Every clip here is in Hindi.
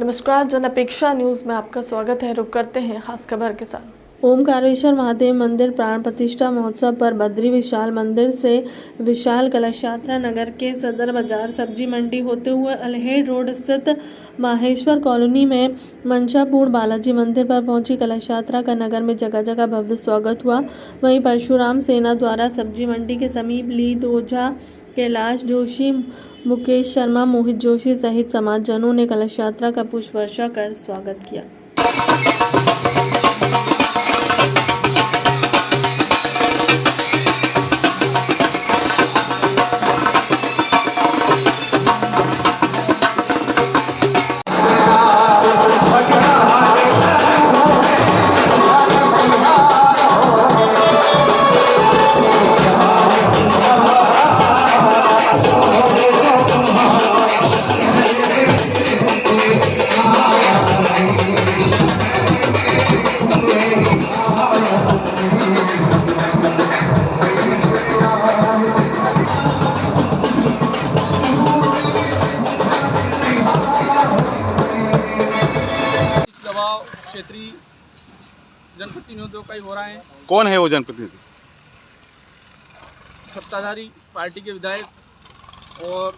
नमस्कार, जनअपेक्षा न्यूज में आपका स्वागत है। रुक करते हैं खास खबर के साथ। ओमकारेश्वर महादेव मंदिर प्राण प्रतिष्ठा महोत्सव पर बद्री विशाल मंदिर से विशाल कलश यात्रा नगर के सदर बाजार सब्जी मंडी होते हुए अल्हेड़ रोड स्थित माहेश्वर कॉलोनी में मंशापूर्ण बालाजी मंदिर पर पहुंची। कलश यात्रा का नगर में जगह जगह भव्य स्वागत हुआ। वहीं परशुराम सेना द्वारा सब्जी मंडी के समीप लीद ओझा, कैलाश जोशी, मुकेश शर्मा, मोहित जोशी सहित समाजजनों ने कलश यात्रा का पुष्प वर्षा कर स्वागत किया। दबाव क्षेत्रीय जनप्रतिनिधियों का ही हो रहा है। कौन है वो जनप्रतिनिधि? सत्ताधारी पार्टी के विधायक, और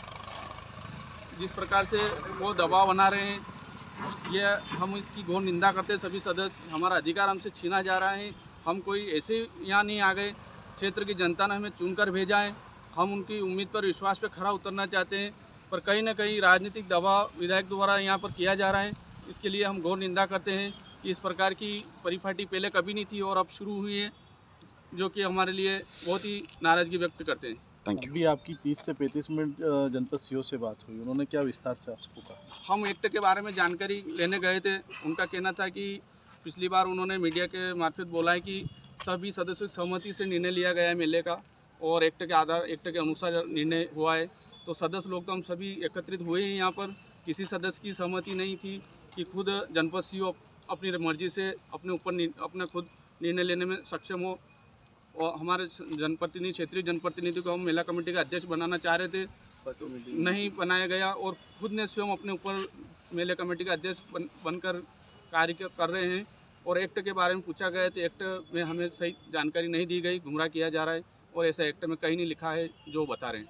जिस प्रकार से वो दबाव बना रहे हैं, यह हम इसकी घोर निंदा करते हैं। सभी सदस्य, हमारा अधिकार हमसे छीना जा रहा है। हम कोई ऐसे यहाँ नहीं आ गए, क्षेत्र की जनता ने हमें चुनकर भेजा है। हम उनकी उम्मीद पर, विश्वास पर खरा उतरना चाहते हैं, पर कहीं ना कहीं राजनीतिक दबाव विधायक द्वारा यहाँ पर किया जा रहा है। इसके लिए हम घोर निंदा करते हैं कि इस प्रकार की परिपाटी पहले कभी नहीं थी और अब शुरू हुई है, जो कि हमारे लिए बहुत ही नाराज़गी व्यक्त करते हैं। Thank you. अभी आपकी 30 से 35 मिनट जनपद सीओ से बात हुई, उन्होंने क्या विस्तार से आपको कहा? हम एक्ट के बारे में जानकारी लेने गए थे। उनका कहना था कि पिछली बार उन्होंने मीडिया के मार्फत बोला है कि सभी सदस्यों की सहमति से निर्णय लिया गया है मेले का, और एक्ट के अनुसार निर्णय हुआ है। तो सदस्य लोग तो हम सभी एकत्रित हुए हैं यहाँ पर। किसी सदस्य की सहमति नहीं थी कि खुद जनपद सीओ अपनी मर्जी से अपने खुद निर्णय लेने में सक्षम हो। और हमारे जनप्रतिनिधि, क्षेत्रीय जनप्रतिनिधि को हम मेला कमेटी का अध्यक्ष बनाना चाह रहे थे, नहीं बनाया गया, और खुद ने स्वयं अपने ऊपर मेले कमेटी का अध्यक्ष बनकर कार्य कर रहे हैं। और एक्ट के बारे में पूछा गया तो एक्ट में हमें सही जानकारी नहीं दी गई, गुमराह किया जा रहा है, और ऐसा एक्ट में कहीं नहीं लिखा है जो बता रहे हैं।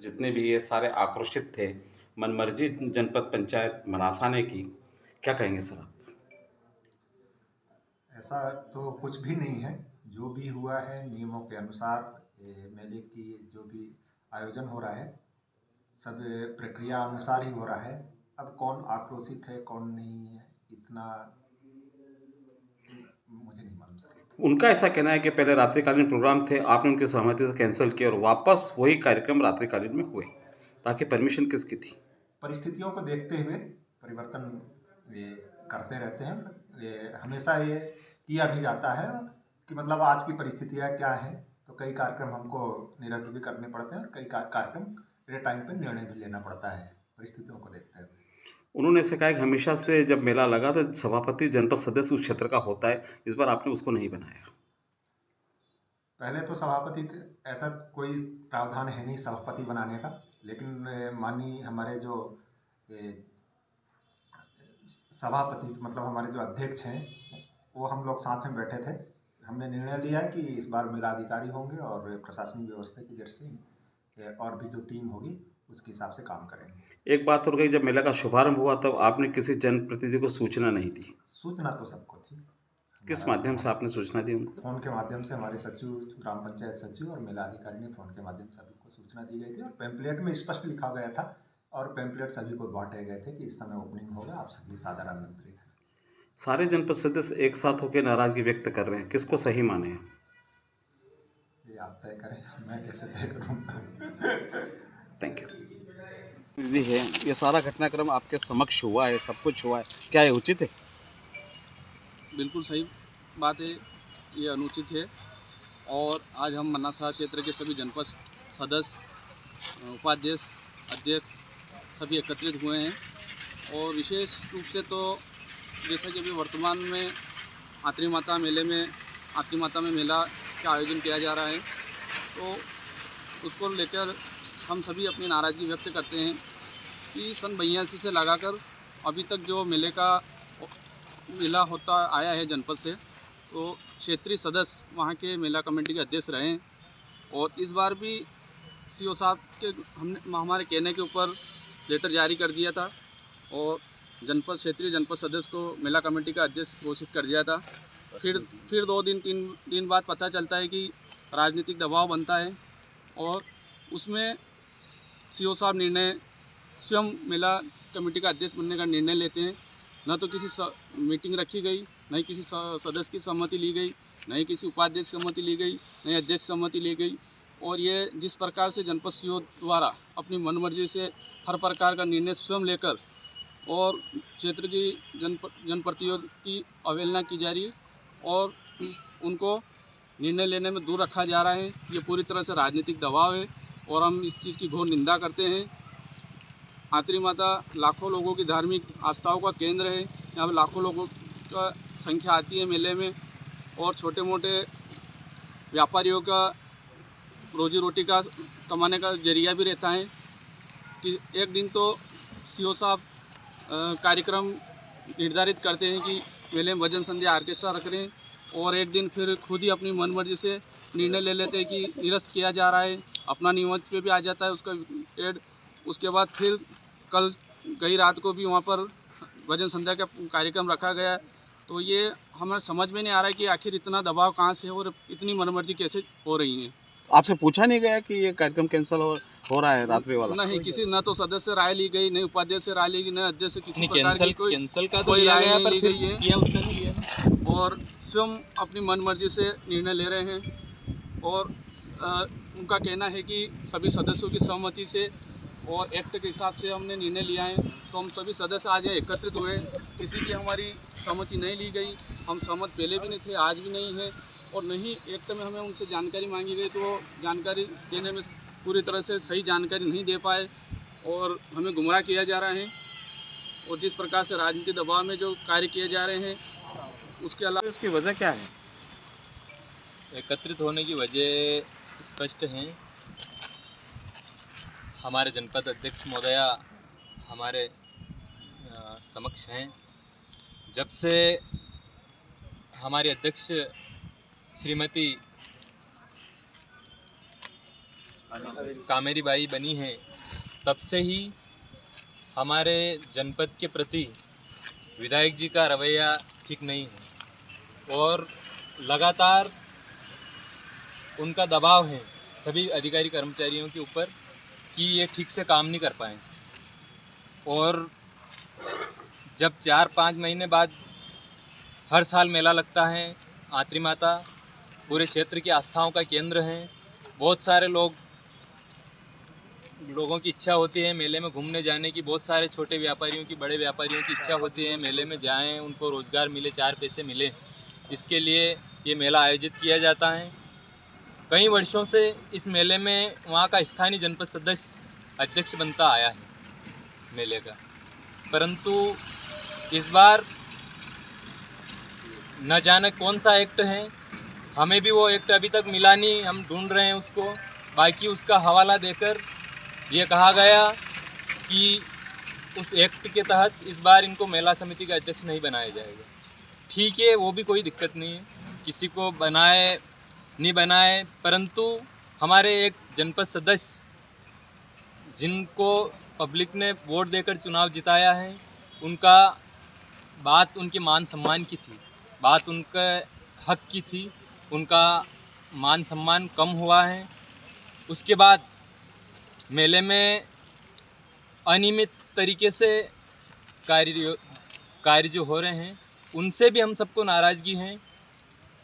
जितने भी ये सारे आक्रोशित थे, मनमर्जी जनपद पंचायत मनासा ने की, क्या कहेंगे सर आप? ऐसा तो कुछ भी नहीं है। जो भी हुआ है नियमों के अनुसार, मेले की जो भी आयोजन हो रहा है सब प्रक्रिया अनुसार ही हो रहा है। अब कौन आक्रोशित है कौन नहीं है, इतना मुझे नहीं मालूम सके। उनका ऐसा कहना है कि पहले रात्रिकालीन प्रोग्राम थे, आपने उनकी सहमति से कैंसिल किया और वापस वही कार्यक्रम रात्रिकालीन में हुए, ताकि परमिशन किसकी थी? परिस्थितियों को देखते हुए परिवर्तन ये करते रहते हैं। ये हमेशा ये किया भी जाता है कि मतलब आज की परिस्थितियाँ क्या हैं, तो कई कार्यक्रम हमको निरस्त भी करने पड़ते हैं और कई कार्यक्रम के टाइम पे निर्णय भी लेना पड़ता है परिस्थितियों को देखते हुए। उन्होंने ऐसे कहा कि हमेशा से जब मेला लगा तो सभापति जनपद सदस्य उस क्षेत्र का होता है, इस बार आपने उसको नहीं बनाया। पहले तो सभापति ऐसा कोई प्रावधान है नहीं सभापति बनाने का, लेकिन माननीय हमारे जो सभापति मतलब हमारे जो अध्यक्ष हैं, वो हम लोग साथ में बैठे थे। हमने निर्णय लिया है कि इस बार मेलाधिकारी होंगे और प्रशासनिक व्यवस्था की दृष्टि और भी जो टीम होगी उसके हिसाब से काम करेंगे। एक बात और गई, जब मेला का शुभारंभ हुआ तब आपने किसी जनप्रतिनिधि को सूचना नहीं दी। सूचना तो सबको थी। किस माध्यम से आपने सूचना दी उनको? फ़ोन के माध्यम से हमारे सचिव, ग्राम पंचायत सचिव और मेला अधिकारी ने फ़ोन के माध्यम से सभी को सूचना दी गई थी, और पैम्पलेट में स्पष्ट लिखा गया था और पैम्पलेट सभी को बांटे गए थे कि इस समय ओपनिंग होगा, आप सभी सादर आमंत्रित हैं। सारे जनपद सदस्य एक साथ होकर नाराजगी व्यक्त कर रहे हैं, किसको सही माने हैं? ये आप तय करें, मैं कैसे तय करूँगा। Thank you. दीदी है, ये सारा घटनाक्रम आपके समक्ष हुआ है, सब कुछ हुआ है, क्या ये उचित है? बिल्कुल सही बात है, ये अनुचित है। और आज हम मनासा क्षेत्र के सभी जनपद सदस्य, उपाध्यक्ष, अध्यक्ष सभी एकत्रित हुए हैं। और विशेष रूप से तो जैसा कि अभी वर्तमान में आत्री माता में मेला का आयोजन किया जा रहा है, तो उसको लेकर हम सभी अपनी नाराज़गी व्यक्त करते हैं। कि सन 82 से लगाकर अभी तक जो मेला होता आया है जनपद से, तो क्षेत्रीय सदस्य वहाँ के मेला कमेटी के अध्यक्ष रहे हैं। और इस बार भी सीओ साहब के हमारे कहने के ऊपर लेटर जारी कर दिया था और क्षेत्रीय जनपद सदस्य को मेला कमेटी का अध्यक्ष घोषित कर दिया था। फिर 2-3 दिन बाद पता चलता है कि राजनीतिक दबाव बनता है और उसमें सीओ साहब निर्णय स्वयं मेला कमेटी का अध्यक्ष बनने का निर्णय लेते हैं। न तो किसी मीटिंग रखी गई, न ही किसी सदस्य की सहमति ली गई, न ही किसी उपाध्यक्ष सहमति ली गई, न ही अध्यक्ष सहमति ली गई। और ये जिस प्रकार से जनपद सीओ द्वारा अपनी मनमर्जी से हर प्रकार का निर्णय स्वयं लेकर और क्षेत्र की जनप्रतिनिधियों की अवहेलना की जा रही है और उनको निर्णय लेने में दूर रखा जा रहा है, ये पूरी तरह से राजनीतिक दबाव है और हम इस चीज़ की घोर निंदा करते हैं। आतरी माता लाखों लोगों की धार्मिक आस्थाओं का केंद्र है। यहाँ पर लाखों लोगों का संख्या आती है मेले में और छोटे मोटे व्यापारियों का रोजी रोटी का कमाने का जरिया भी रहता है कि एक दिन तो सीओ साहब कार्यक्रम निर्धारित करते हैं कि मेले में भजन संध्या ऑर्केस्ट्रा रख रहे हैं और एक दिन फिर खुद ही अपनी मनमर्जी से निर्णय ले लेते हैं कि निरस्त किया जा रहा है, अपना नियमन पे भी आ जाता है उसका एड। उसके बाद फिर कल गई रात को भी वहाँ पर भजन संध्या का कार्यक्रम रखा गया। तो ये हमें समझ में नहीं आ रहा है कि आखिर इतना दबाव कहाँ से है और इतनी मनमर्जी कैसे हो रही है। आपसे पूछा नहीं गया कि ये कार्यक्रम कैंसिल हो रहा है रात्रि वाला? नहीं, किसी न तो सदस्य राय ली गई, न उपाध्यक्ष से राय ली गई, न अध्यक्ष से किसी प्रकार की कैंसिल का कोई राय नहीं ली गई है किया उसका नहीं लिया और स्वयं अपनी मनमर्जी से निर्णय ले रहे हैं। और उनका कहना है कि सभी सदस्यों की सहमति से और एक्ट के हिसाब से हमने निर्णय लिया है। तो हम सभी सदस्य आज एकत्रित हुए, किसी की हमारी सहमति नहीं ली गई। हम सहमत पहले भी नहीं थे, आज भी नहीं है और नहीं एक्ट में हमें उनसे जानकारी मांगी गई तो जानकारी देने में पूरी तरह से सही जानकारी नहीं दे पाए और हमें गुमराह किया जा रहा है। और जिस प्रकार से राजनीतिक दबाव में जो कार्य किए जा रहे हैं उसके अलावा इसकी वजह क्या है? एकत्रित होने की वजह स्पष्ट हैं। हमारे जनपद अध्यक्ष महोदया हमारे समक्ष हैं। जब से हमारी अध्यक्ष श्रीमती कामेरी बाई बनी है, तब से ही हमारे जनपद के प्रति विधायक जी का रवैया ठीक नहीं है और लगातार उनका दबाव है सभी अधिकारी कर्मचारियों के ऊपर कि ये ठीक से काम नहीं कर पाए। और जब 4-5 महीने बाद हर साल मेला लगता है, आतरी माता पूरे क्षेत्र की आस्थाओं का केंद्र है। बहुत सारे लोगों की इच्छा होती है मेले में घूमने जाने की। बहुत सारे छोटे व्यापारियों की, बड़े व्यापारियों की इच्छा होती है मेले में जाएं, उनको रोज़गार मिले, 4 पैसे मिले। इसके लिए ये मेला आयोजित किया जाता है। कई वर्षों से इस मेले में वहाँ का स्थानीय जनपद सदस्य अध्यक्ष बनता आया है मेले का, परंतु इस बार न जाने कौन सा एक्ट है, हमें भी वो एक्ट अभी तक मिला नहीं, हम ढूंढ रहे हैं उसको। बाकी उसका हवाला देकर ये कहा गया कि उस एक्ट के तहत इस बार इनको मेला समिति का अध्यक्ष नहीं बनाया जाएगा। ठीक है, वो भी कोई दिक्कत नहीं है, किसी को बनाए नहीं बनाए, परंतु हमारे एक जनपद सदस्य जिनको पब्लिक ने वोट देकर चुनाव जिताया है, उनका बात उनके मान सम्मान की थी, बात उनके हक की थी, उनका मान सम्मान कम हुआ है। उसके बाद मेले में अनियमित तरीके से कार्य जो हो रहे हैं, उनसे भी हम सबको नाराज़गी है।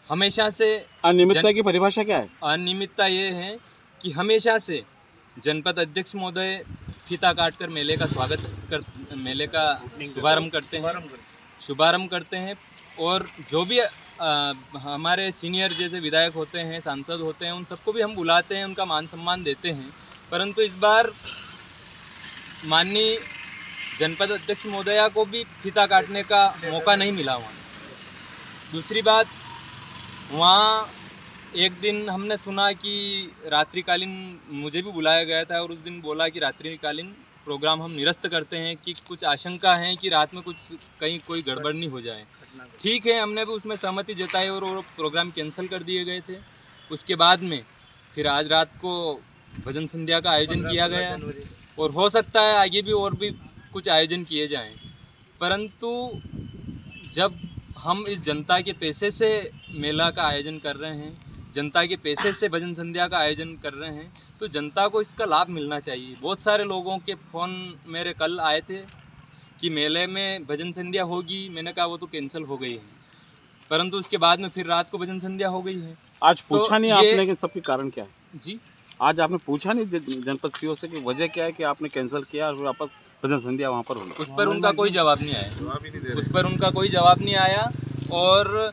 हमेशा से अनियमितता की परिभाषा क्या है? अनियमितता ये है कि हमेशा से जनपद अध्यक्ष महोदय फीता काटकर मेले का शुभारंभ करते हैं और जो भी हमारे सीनियर जैसे विधायक होते हैं, सांसद होते हैं, उन सबको भी हम बुलाते हैं, उनका मान सम्मान देते हैं। परंतु इस बार माननीय जनपद अध्यक्ष महोदया को भी फीता काटने का मौका नहीं मिला वहाँ। दूसरी बात, वहाँ एक दिन हमने सुना कि रात्रिकालीन, मुझे भी बुलाया गया था और उस दिन बोला कि रात्रिकालीन प्रोग्राम हम निरस्त करते हैं कि कुछ आशंका है कि रात में कुछ कहीं कोई गड़बड़ नहीं हो जाए। ठीक है, हमने भी उसमें सहमति जताई और वो प्रोग्राम कैंसिल कर दिए गए थे। उसके बाद में फिर आज रात को भजन संध्या का आयोजन किया गया और हो सकता है आगे भी और भी कुछ आयोजन किए जाएं, परंतु जब हम इस जनता के पैसे से मेला का आयोजन कर रहे हैं, जनता के पैसे से भजन संध्या का आयोजन कर रहे हैं, तो जनता को इसका लाभ मिलना चाहिए। बहुत सारे लोगों के फ़ोन मेरे कल आए थे कि मेले में भजन संध्या होगी, मैंने कहा वो तो कैंसिल हो गई है, परंतु उसके बाद में फिर रात को भजन संध्या हो गई है। आज पूछा तो नहीं ये- आपने कि सबके कारण क्या है? जी, आज आपने पूछा नहीं जनपद सीओ से कि वजह क्या है कि आपने कैंसिल किया और वापस भजन संध्या वहाँ पर होगी? उस पर उनका कोई जवाब नहीं आया, उस पर उनका कोई जवाब नहीं आया। और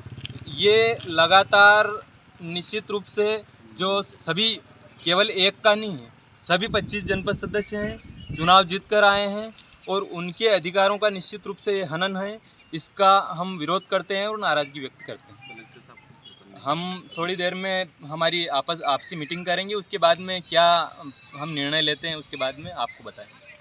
ये लगातार निश्चित रूप से जो सभी, केवल एक का नहीं है, सभी 25 जनपद सदस्य हैं, चुनाव जीत कर आए हैं और उनके अधिकारों का निश्चित रूप से ये हनन है। इसका हम विरोध करते हैं और नाराज़गी व्यक्त करते हैं। हम थोड़ी देर में हमारी आपसी मीटिंग करेंगे, उसके बाद में क्या हम निर्णय लेते हैं उसके बाद में आपको बताएं।